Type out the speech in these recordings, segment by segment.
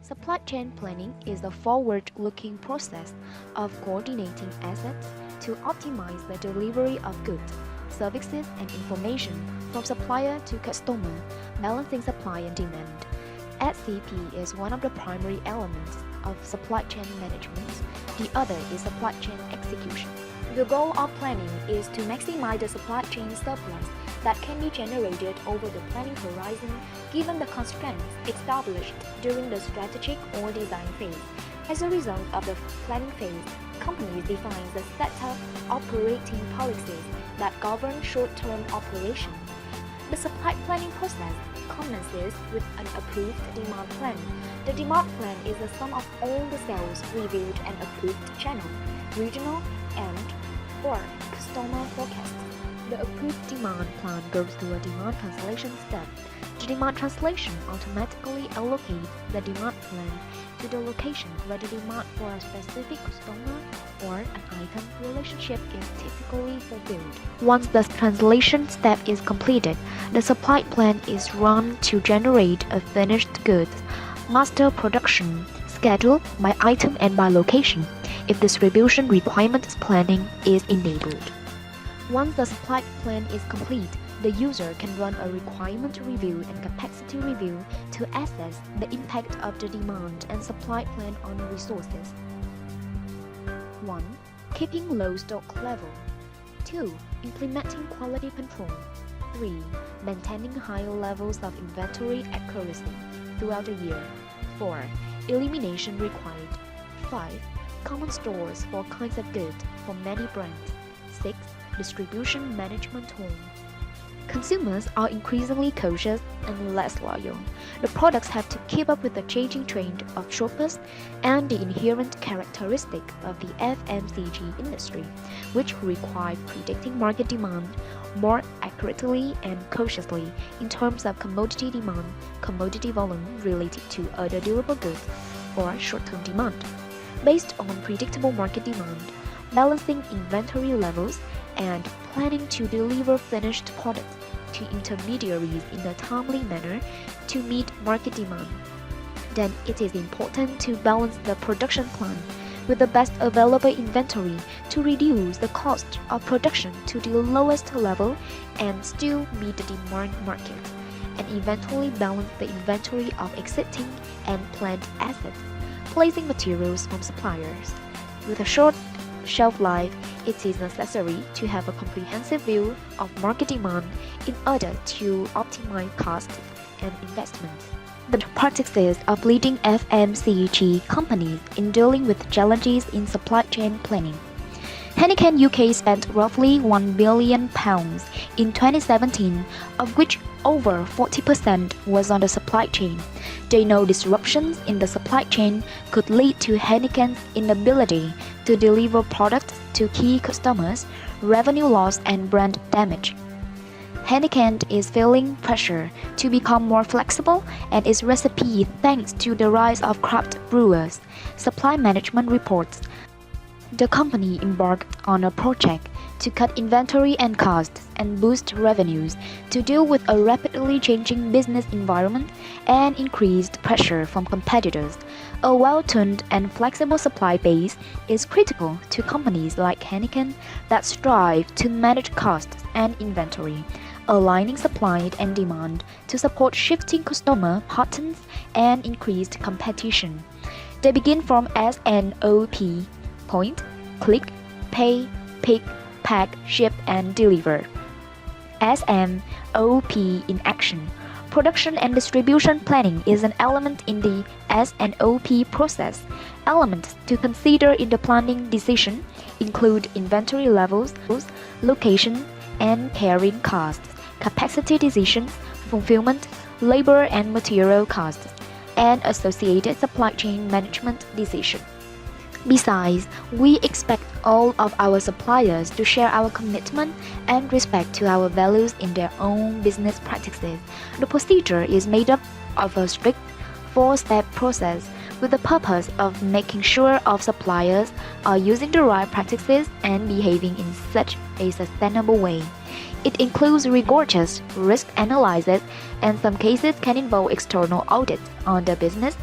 Supply chain planning is the forward-looking process of coordinating assets to optimize the delivery of goods, services, and information from supplier to customer, balancing supply and demand. SCP is one of the primary elements of supply chain management. The other is supply chain execution. The goal of planning is to maximize the supply chain surplus that can be generated over the planning horizon given the constraints established during the strategic or design phase. As a result of the planning phase, companies define the set of operating policies that govern short-term operations. The supply planning process commences with an approved demand plan. The demand plan is the sum of all the sales reviewed and approved channel, regional, and/or customer forecasts. The approved demand plan goes through a demand translation step. The demand translation automatically allocates the demand plan to the location where the demand for a specific customer or an item relationship is typically fulfilled. Once the translation step is completed, the supply plan is run to generate a finished goods master production schedule by item and by location, if distribution requirements planning is enabled. Once the supply plan is complete, the user can run a requirement review and capacity review to assess the impact of the demand and supply plan on resources. 1. Keeping low stock level. 2. Implementing quality control. 3. Maintaining higher levels of inventory accuracy throughout the year. 4. Elimination required. 5. Common stores for kinds of goods for many brands. 6. Distribution management tool. Consumers are increasingly cautious and less loyal. The products have to keep up with the changing trend of shoppers and the inherent characteristic of the FMCG industry, which require predicting market demand more accurately and cautiously in terms of commodity demand, commodity volume related to other durable goods, or short-term demand. Based on predictable market demand, balancing inventory levels, and planning to deliver finished products to intermediaries in a timely manner to meet market demand. Then it is important to balance the production plan with the best available inventory to reduce the cost of production to the lowest level and still meet the demand market, and eventually balance the inventory of existing and planned assets, placing materials from suppliers. With a short shelf life, it is necessary to have a comprehensive view of market demand in order to optimize costs and investments. The practices of leading FMCG companies in dealing with challenges in supply chain planning. Heineken UK spent roughly £1 billion in 2017, of which over 40% was on the supply chain. They know disruptions in the supply chain could lead to Heineken's inability to deliver products to key customers, revenue loss, and brand damage. Heineken is feeling pressure to become more flexible and its recipe thanks to the rise of craft brewers. Supply management reports the company embarked on a project to cut inventory and costs and boost revenues to deal with a rapidly changing business environment and increased pressure from competitors. A well-tuned and flexible supply base is critical to companies like Heineken that strive to manage costs and inventory, aligning supply and demand to support shifting customer patterns and increased competition. They begin from SNOP: point, click, pay, pick, pack, ship, and deliver. SMOP in action. Production and distribution planning is an element in the SNOP process. Elements to consider in the planning decision include inventory levels, location and carrying costs, capacity decisions, fulfillment, labor and material costs, and associated supply chain management decisions. Besides, we expect all of our suppliers to share our commitment and respect to our values in their own business practices. The procedure is made up of a strict 4-step process with the purpose of making sure all suppliers are using the right practices and behaving in such a sustainable way. It includes rigorous risk analysis, and some cases can involve external audits on the business.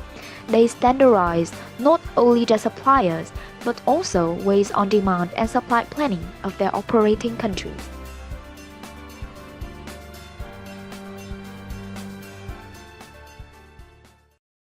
They standardize not only their suppliers, but also ways on demand and supply planning of their operating countries.